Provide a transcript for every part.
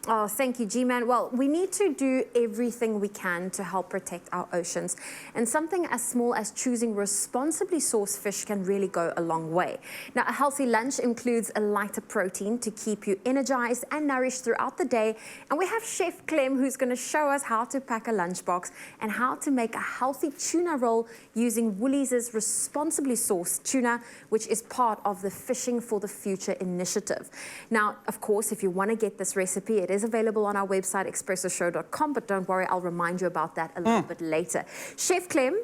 Oh, thank you, G-Man. Well, we need to do everything we can to help protect our oceans. And something as small as choosing responsibly sourced fish can really go a long way. Now, a healthy lunch includes a lighter protein to keep you energized and nourished throughout the day. And we have Chef Clem, who's going to show us how to pack a lunchbox and how to make a healthy tuna roll using Woolies' responsibly sourced tuna, which is part of the Fishing for the Future initiative. Now, of course, if you want to get this recipe, it is available on our website, expressoshow.com, but don't worry, I'll remind you about that a little bit later. Chef Clem,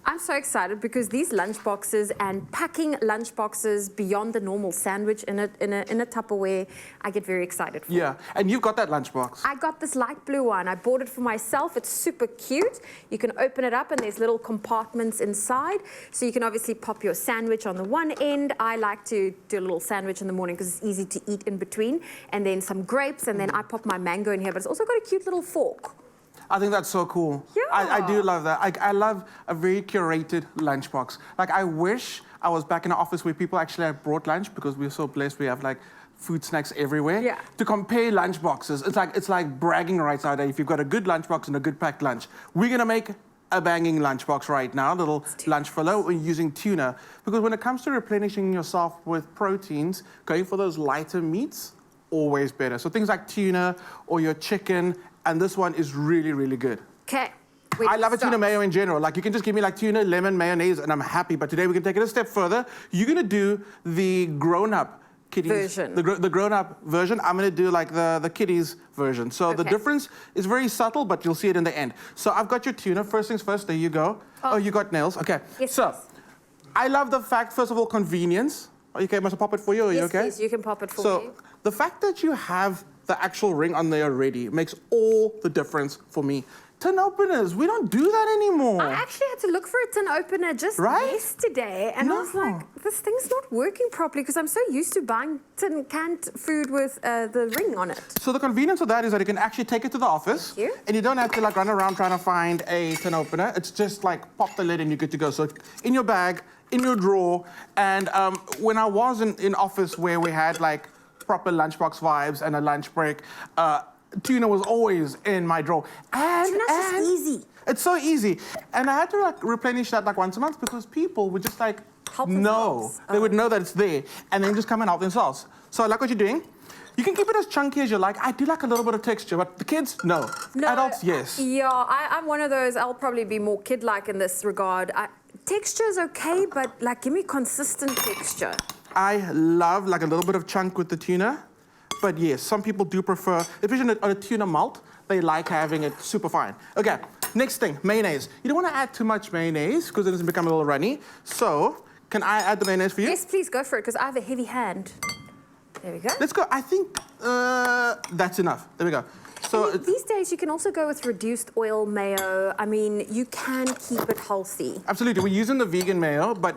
I'm so excited because these lunch boxes and packing lunch boxes beyond the normal sandwich in a Tupperware, I get very excited for. Yeah, and you've got that lunch box. I got this light blue one. I bought it for myself. It's super cute. You can open it up and there's little compartments inside. So you can obviously pop your sandwich on the one end. I like to do a little sandwich in the morning because it's easy to eat in between. And then some grapes, and then I pop my mango in here, but it's also got a cute little fork. I think that's so cool. Yeah. I do love that. I love a very curated lunchbox. Like, I wish I was back in an office where people actually have brought lunch, because we're so blessed. We have like food snacks everywhere. Yeah. To compare lunchboxes, it's like bragging rights out there if you've got a good lunchbox and a good packed lunch. We're gonna make a banging lunchbox right now, a little lunch filler. We're using tuna, because when it comes to replenishing yourself with proteins, going for those lighter meats, always better. So things like tuna or your chicken, and this one is really, really good. Okay. I love a tuna mayo in general. Like, you can just give me like tuna, lemon, mayonnaise, and I'm happy. But today we can take it a step further. You're gonna do the grown-up kiddies version. The grown-up version. I'm gonna do like the kiddies version. So the difference is very subtle, but you'll see it in the end. So I've got your tuna. First things first, there you go. Oh, you got nails. Okay. Yes, so please. I love the fact, first of all, convenience. Okay, must I pop it for you? Are you okay? Yes, please. You can pop it for me. So the fact that you have the actual ring on there already makes all the difference for me. Tin openers, we don't do that anymore. I actually had to look for a tin opener just yesterday, and I was like, this thing's not working properly because I'm so used to buying tin canned food with the ring on it. So the convenience of that is that you can actually take it to the office, and you don't have to like run around trying to find a tin opener. It's just like pop the lid and you're good to go. So in your bag, in your drawer, and when I was in office where we had like proper lunchbox vibes and a lunch break, tuna was always in my drawer. Tuna's just easy. It's so easy. And I had to like replenish that like once a month, because people would just like know. They would know that it's there and then just come and help themselves. So I like what you're doing. You can keep it as chunky as you like. I do like a little bit of texture, but the kids, no. Adults, yes. Yeah, I'm one of those. I'll probably be more kid-like in this regard. Texture is okay, but like give me consistent texture. I love like a little bit of chunk with the tuna. But yes, some people do prefer, especially on a tuna malt, they like having it super fine. Okay, next thing, mayonnaise. You don't want to add too much mayonnaise because it doesn't become a little runny. So, can I add the mayonnaise for you? Yes, please, go for it, because I have a heavy hand. There we go. Let's go. I think that's enough. There we go. So these days, you can also go with reduced oil mayo. I mean, you can keep it healthy. Absolutely. We're using the vegan mayo, but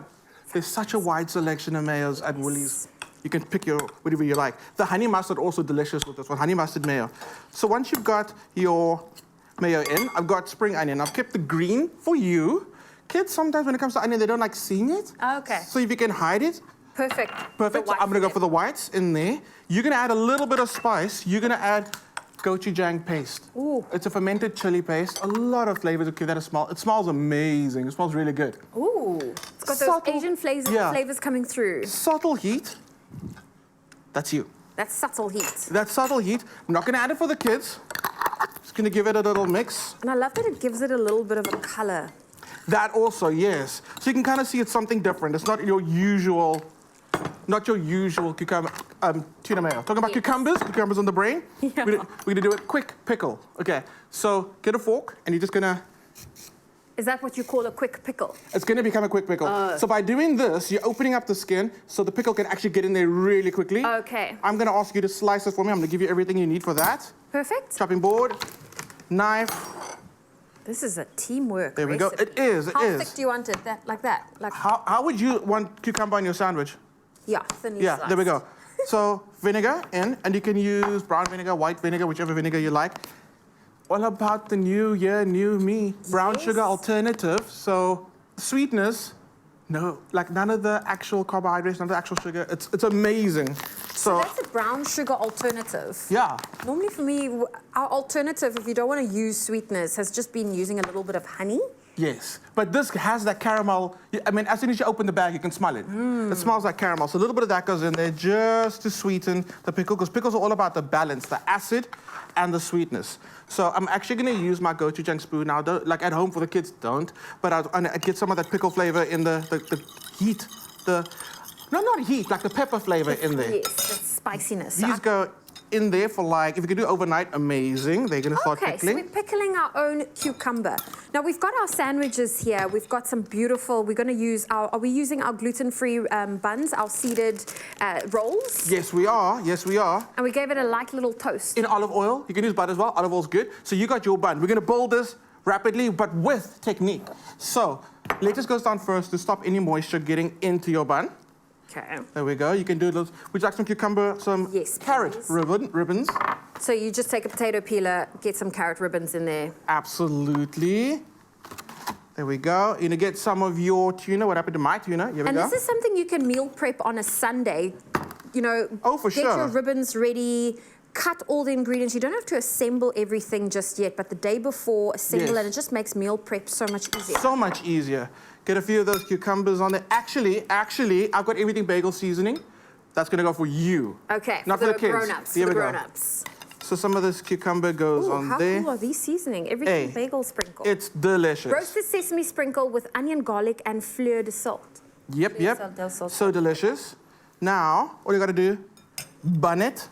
there's such a wide selection of mayos at Woolies. You can pick your whatever you like. The honey mustard also delicious with this one, honey mustard mayo. So once you've got your mayo in, I've got spring onion. I've kept the green for you. Kids, sometimes when it comes to onion, they don't like seeing it. Okay. So if you can hide it. Perfect. Perfect. So I'm gonna go for the whites in there. You're gonna add a little bit of spice. You're gonna add gochujang paste. Ooh. It's a fermented chili paste. A lot of flavors will give that a smell. It smells amazing. It smells really good. Ooh. It's got those Asian flavors coming through. Subtle heat. That's you. That's subtle heat. That's subtle heat. I'm not going to add it for the kids. Just going to give it a little mix. And I love that it gives it a little bit of a color. That also, yes. So you can kind of see it's something different. It's not your usual cucumber, tuna mayo. Talking about cucumbers on the brain. Yeah. We're going to do a quick pickle. Okay, so get a fork and you're just going to... Is that what you call a quick pickle? It's going to become a quick pickle. So by doing this, you're opening up the skin so the pickle can actually get in there really quickly. Okay. I'm going to ask you to slice it for me. I'm going to give you everything you need for that. Perfect. Chopping board, knife. This is a teamwork There we go. It is. How thick do you want it? Like that? Like how would you want cucumber on your sandwich? Yeah, thinly Yeah, sliced. there we go. So vinegar in, and you can use brown vinegar, white vinegar, whichever vinegar you like. All about the new year, new me. Brown sugar alternative. So sweetness No, like none of the actual carbohydrates, none of the actual sugar. It's amazing. So that's a brown sugar alternative. Yeah. Normally for me, our alternative, if you don't want to use sweeteners, has just been using a little bit of honey. Yes, but this has that caramel. I mean, as soon as you open the bag, you can smell it. It smells like caramel. So a little bit of that goes in there just to sweeten the pickle, because pickles are all about the balance, the acid and the sweetness. So I'm actually going to use my go-to junk spoon now. Like at home for the kids, don't. But I get some of that pickle flavor in the heat. Not heat, like the pepper flavor in there. Yes, the spiciness. These go in there for like, if you can do overnight, amazing. They're going to start pickling. Okay, so we're pickling our own cucumber. Now we've got our sandwiches here. We've got some beautiful, we're going to use are we using our gluten-free buns, our seeded rolls? Yes, we are. Yes, we are. And we gave it a light little toast. In olive oil. You can use butter as well. Olive oil's good. So you got your bun. We're going to build this rapidly, but with technique. So lettuce goes down first to stop any moisture getting into your bun. Okay. There we go. You can do those. Would you like some cucumber, some carrot ribbons? So you just take a potato peeler, get some carrot ribbons in there. Absolutely. There we go. You're going to get some of your tuna. What happened to my tuna? Here we go. And this is something you can meal prep on a Sunday. You know, get your ribbons ready, cut all the ingredients. You don't have to assemble everything just yet, but the day before, assemble it. It just makes meal prep so much easier. So much easier. Get a few of those cucumbers on there. Actually, I've got everything bagel seasoning. That's going to go for you. Okay, not for the kids. Grown-ups. Here we go. So some of this cucumber goes on there. How cool are these seasoning? Everything bagel sprinkle. It's delicious. Roasted sesame sprinkle with onion, garlic, and fleur de salt. Yep. So delicious. Now, all you got to do, bun it.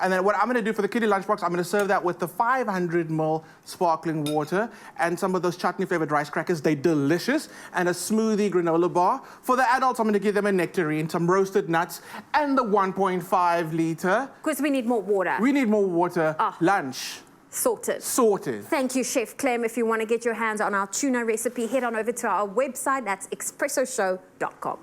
And then what I'm going to do for the kiddie lunchbox, I'm going to serve that with the 500 ml sparkling water and some of those chutney-flavored rice crackers. They're delicious. And a smoothie granola bar. For the adults, I'm going to give them a nectarine, some roasted nuts, and the 1.5 liter. Because we need more water. We need more water. Lunch. Sorted. Thank you, Chef Clem. If you want to get your hands on our tuna recipe, head on over to our website. That's expressoshow.com.